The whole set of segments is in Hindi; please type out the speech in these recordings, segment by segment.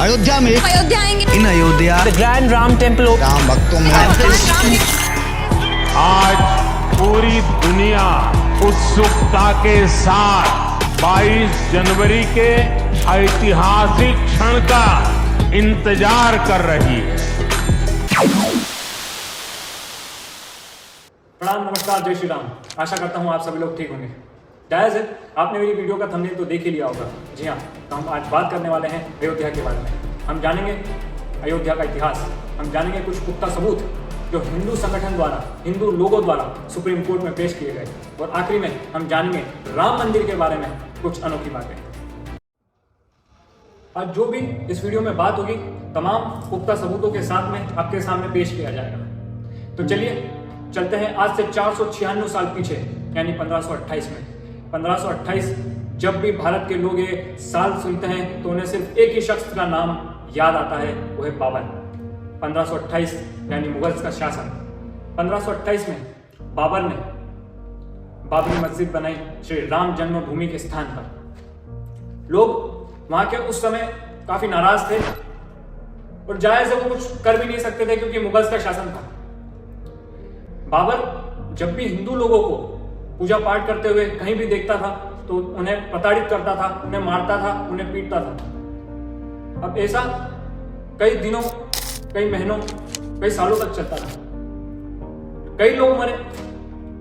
अयोध्या में अयोध्या आएंगे। इन Ayodhya The Grand Ram Temple Ram भक्तों में आज पूरी दुनिया उत्सुकता के साथ 22 जनवरी के ऐतिहासिक क्षण का इंतजार कर रही है। प्रणाम, नमस्कार, जय श्री राम। आशा करता हूँ आप सभी लोग ठीक होंगे। जायज़ है, आपने मेरी वीडियो का थंबनेल तो देख ही लिया होगा। जी हाँ, तो हम आज बात करने वाले हैं अयोध्या के बारे में। हम जानेंगे अयोध्या का इतिहास, हम जानेंगे कुछ पुख्ता सबूत जो हिंदू संगठन द्वारा, हिंदू लोगों द्वारा सुप्रीम कोर्ट में पेश किए गए, और आखिरी में हम जानेंगे राम मंदिर के बारे में कुछ अनोखी बातें। आज जो भी इस वीडियो में बात होगी, तमाम पुख्ता सबूतों के साथ में आपके सामने पेश किया जाएगा। तो चलिए चलते हैं आज से 496 साल पीछे, यानी 1528 में। 1528 जब भी भारत के लोग ये साल सुनते हैं तो उन्हें सिर्फ एक ही शख्स का नाम याद आता है, वो है बाबर। 1528 यानी मुगल्स का शासन। 1528 में बाबर ने बाबरी मस्जिद बनाई श्री राम जन्मभूमि के स्थान पर। लोग वहां के उस समय काफी नाराज थे और जायज है, वो कुछ कर भी नहीं सकते थे क्योंकि मुगल्स का शासन था। बाबर जब भी हिंदू लोगों को पूजा पाठ करते हुए कहीं भी देखता था तो उन्हें प्रताड़ित करता था, उन्हें मारता था, उन्हें पीटता था। अब ऐसा कई दिनों, कई महीनों, कई सालों तक चलता रहा। कई लोग मरे,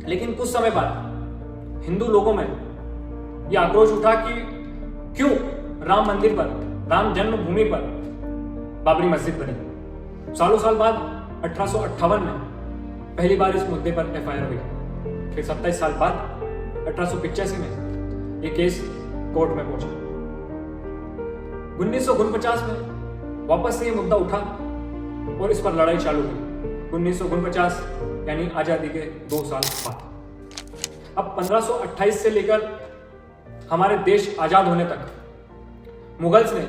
लेकिन कुछ समय बाद हिंदू लोगों में यह आक्रोश उठा कि क्यों राम मंदिर पर, राम जन्मभूमि पर बाबरी मस्जिद बनी। सालों साल बाद 1858 में पहली बार इस मुद्दे पर एफआईआर हुई। फिर 27 साल बाद 1885 में यह केस कोर्ट में पहुंचा। 1949 में वापस से यह मुद्दा उठा और इस पर लड़ाई चालू हुई। 1949 यानी आजादी के 2 साल बाद। अब 1528 से लेकर हमारे देश आजाद होने तक मुगल्स ने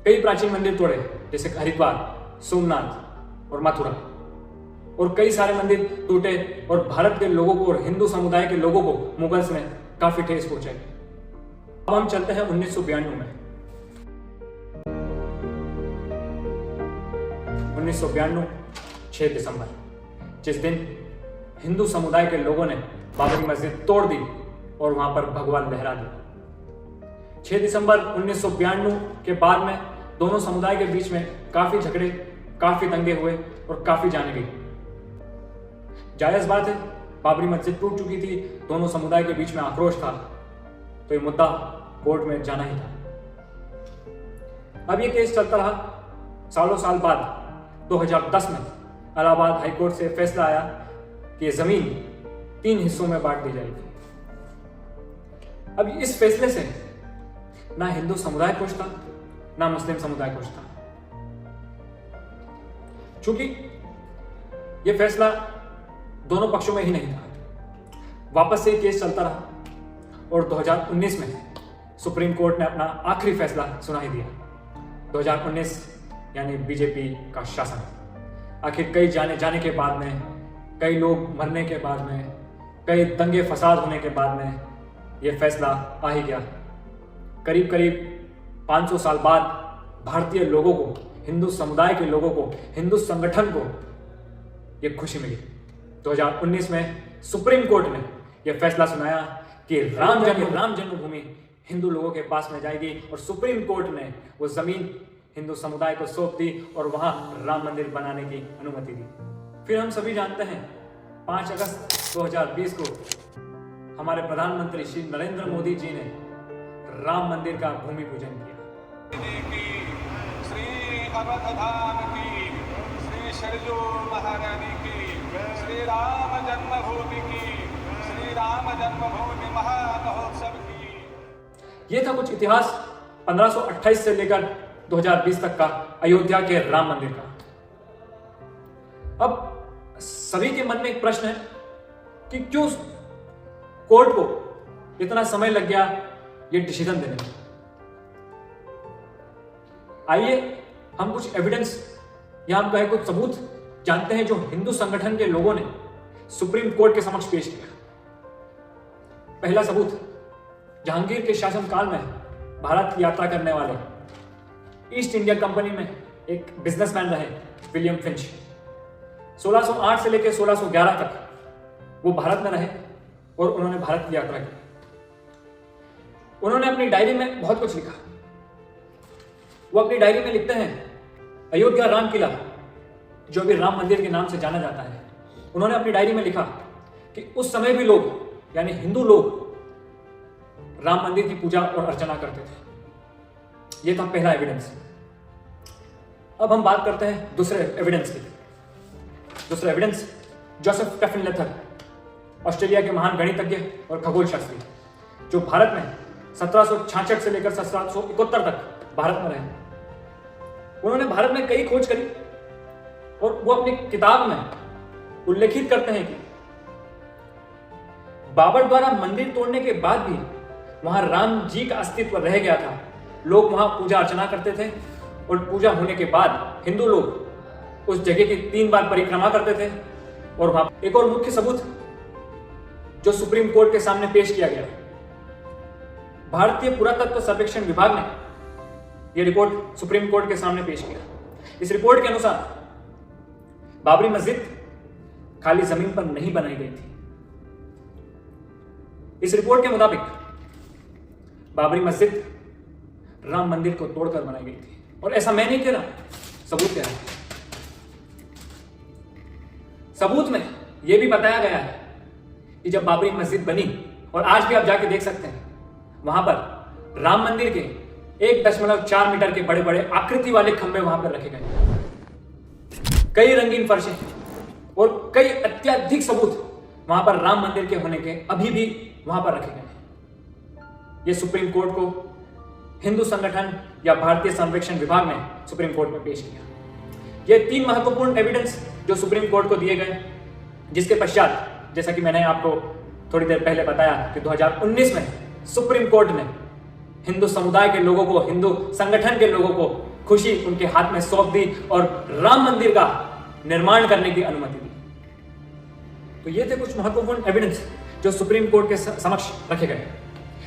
कई प्राचीन मंदिर तोड़े, जैसे हरिद्वार, सोमनाथ और मथुरा, और कई सारे मंदिर टूटे और भारत के लोगों को और हिंदू समुदाय के लोगों को मुगल्स ने काफी ठेस पहुंचाई। अब हम चलते हैं 1992 में। 1992 6 दिसंबर, जिस दिन हिंदू समुदाय के लोगों ने बाबरी मस्जिद तोड़ दी और वहां पर भगवा लहरा दिया। 6 दिसंबर 1992 के बाद में दोनों समुदाय के बीच में काफी झगड़े, काफी दंगे हुए और काफी जाने गई। जायज बात है, बाबरी मस्जिद टूट चुकी थी, दोनों समुदाय के बीच में आक्रोश था, तो ये मुद्दा कोर्ट में जाना ही था। अब ये केस चलता रहा। सालों साल बाद 2010 में इलाहाबाद हाईकोर्ट से फैसला आया कि ये जमीन 3 हिस्सों में बांट दी जाएगी। अब इस फैसले से ना हिंदू समुदाय खुश था, ना मुस्लिम समुदाय खुश था। चूंकि यह फैसला दोनों पक्षों में ही नहीं था, वापस से केस चलता रहा और 2019 में सुप्रीम कोर्ट ने अपना आखिरी फैसला सुना ही दिया। 2019 यानी बीजेपी का शासन। आखिर कई जाने के बाद में, कई लोग मरने के बाद में, कई दंगे फसाद होने के बाद में यह फैसला आ ही गया। करीब करीब 500 साल बाद भारतीय लोगों को, हिंदू समुदाय के लोगों को, हिंदू संगठन को यह खुशी मिली। 2019 में सुप्रीम कोर्ट ने यह फैसला सुनाया कि राम जन्मभूमि हिंदू लोगों के पास में जाएगी, और सुप्रीम कोर्ट ने वो जमीन हिंदू समुदाय को सौंप दी और वहां राम मंदिर बनाने की अनुमति दी। फिर हम सभी जानते हैं 5 अगस्त 2020 को हमारे प्रधानमंत्री श्री नरेंद्र मोदी जी ने राम मंदिर का भूमि पूजन किया। श्री अवधधाम की, श्री शरजू महारानी की, श्री राम जन्मभूमि की, श्री राम जन्मभूमि महामहोत्सव की। ये था कुछ इतिहास 1528 से लेकर 2020 तक का अयोध्या के राम मंदिर का। अब सभी के मन में एक प्रश्न है कि क्यों कोर्ट को इतना समय लग गया ये डिसीजन देने में। आइए हम कुछ एविडेंस या हम कहें कुछ सबूत जानते हैं जो हिंदू संगठन के लोगों ने सुप्रीम कोर्ट के समक्ष पेश किया। पहला सबूत, जहांगीर के शासनकाल में भारत की यात्रा करने वाले ईस्ट इंडिया कंपनी में एक बिजनेसमैन रहे विलियम फिंच। 1608 से लेकर 1611 तक वो भारत में रहे और उन्होंने भारत की यात्रा की। उन्होंने अपनी डायरी में बहुत कुछ लिखा। वो अपनी डायरी में लिखते हैं, अयोध्या राम किला, जो अभी राम मंदिर के नाम से जाना जाता है, उन्होंने अपनी डायरी में लिखा कि उस समय भी लोग यानी हिंदू लोग राम मंदिर की पूजा और अर्चना करते थे। यह था पहला एविडेंस। अब हम बात करते हैं दूसरे एविडेंस की। दूसरा एविडेंस जोसेफ टेफिन लेथर, ऑस्ट्रेलिया के महान गणितज्ञ और खगोल शास्त्री, जो भारत में 1766 से लेकर 1771 तक भारत में रहे। उन्होंने भारत में कई खोज करी और वो अपनी किताब में उल्लेखित करते हैं कि बाबर द्वारा मंदिर तोड़ने के बाद भी वहां राम जी का अस्तित्व रह गया था। लोग वहां पूजा अर्चना करते थे और पूजा होने के बाद हिंदू लोग उस जगह की 3 बार परिक्रमा करते थे। और वहां एक और मुख्य सबूत जो सुप्रीम कोर्ट के सामने पेश किया गया, भारतीय पुरातत्व सर्वेक्षण विभाग ने यह रिपोर्ट सुप्रीम कोर्ट के सामने पेश किया। इस रिपोर्ट के अनुसार बाबरी मस्जिद खाली जमीन पर नहीं बनाई गई थी। इस रिपोर्ट के मुताबिक बाबरी मस्जिद राम मंदिर को तोड़कर बनाई गई थी। और ऐसा मैं नहीं कह रहा, सबूत कह रहा है। सबूत में यह भी बताया गया है कि जब बाबरी मस्जिद बनी, और आज भी आप जाके देख सकते हैं, वहां पर राम मंदिर के 1.4 मीटर के बड़े बड़े आकृति वाले खंभे वहां पर रखे गए, कई रंगीन फर्शें और कई अत्यधिक सबूत वहां पर राम मंदिर के होने के अभी भी वहां पर रखे गए हैं। यह सुप्रीम कोर्ट को हिंदू संगठन या भारतीय सर्वेक्षण विभाग ने सुप्रीम कोर्ट में पेश किया। यह 3 महत्वपूर्ण एविडेंस जो सुप्रीम कोर्ट को दिए गए, जिसके पश्चात जैसा कि मैंने आपको थोड़ी देर पहले बताया कि 2019 में सुप्रीम कोर्ट ने हिंदू समुदाय के लोगों को, हिंदू संगठन के लोगों को खुशी उनके हाथ में सौंप दी और राम मंदिर का निर्माण करने की अनुमति दी। तो ये थे कुछ महत्वपूर्ण एविडेंस जो सुप्रीम कोर्ट के समक्ष रखे गए।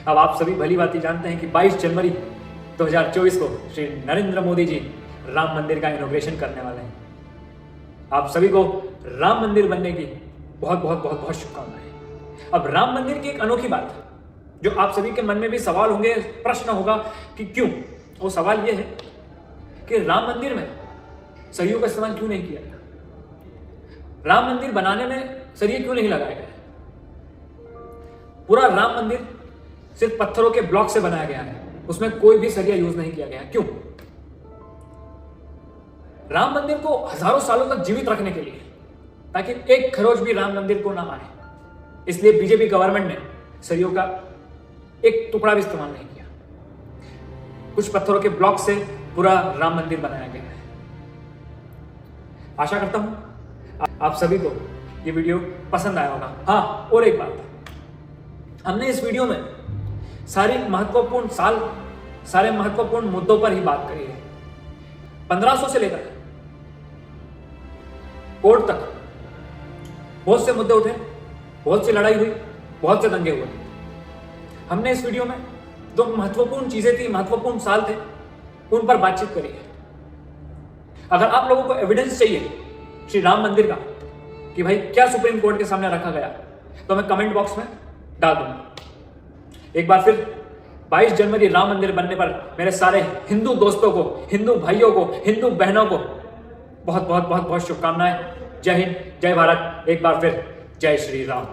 अब आप सभी भली भांति जानते हैं कि 22 जनवरी 2024 को श्री नरेंद्र मोदी जी राम मंदिर का इनॉग्रेशन करने वाले हैं। आप सभी को राम मंदिर बनने की बहुत बहुत बहुत बहुत शुभकामनाएं। अब राम मंदिर की एक अनोखी बात जो आप सभी के मन में भी सवाल होंगे, प्रश्न होगा कि क्यों, वो सवाल ये है कि राम मंदिर में सरियों का इस्तेमाल क्यों नहीं किया गया? राम मंदिर बनाने में सरिये क्यों नहीं लगाए गए? पूरा राम मंदिर सिर्फ पत्थरों के ब्लॉक से बनाया गया है, उसमें कोई भी सरिया यूज नहीं किया गया। क्यों? राम मंदिर को हजारों सालों तक जीवित रखने के लिए, ताकि एक खरोच भी राम मंदिर को ना आए, इसलिए बीजेपी गवर्नमेंट ने सरियों का एक टुकड़ा भी इस्तेमाल नहीं किया। कुछ पत्थरों के ब्लॉक से पूरा राम मंदिर बनाया गया है। आशा करता हूं आप सभी को ये वीडियो पसंद आया होगा। हाँ, और एक बात, हमने इस वीडियो में सारे महत्वपूर्ण मुद्दों पर ही बात करी है। 1500 से लेकर कोर्ट तक बहुत से मुद्दे उठे, बहुत सी लड़ाई हुई, बहुत से दंगे हुए। हमने इस वीडियो में जो महत्वपूर्ण चीजें थी, महत्वपूर्ण साल थे, उन पर बातचीत करी है। अगर आप लोगों को एविडेंस चाहिए श्री राम मंदिर का कि भाई क्या सुप्रीम कोर्ट के सामने रखा गया, तो मैं कमेंट बॉक्स में डाल दूंगा। एक बार फिर 22 जनवरी राम मंदिर बनने पर मेरे सारे हिंदू दोस्तों को, हिंदू भाइयों को, हिंदू बहनों को बहुत बहुत बहुत बहुत शुभकामनाएं। जय हिंद, जय भारत। एक बार फिर जय श्री राम।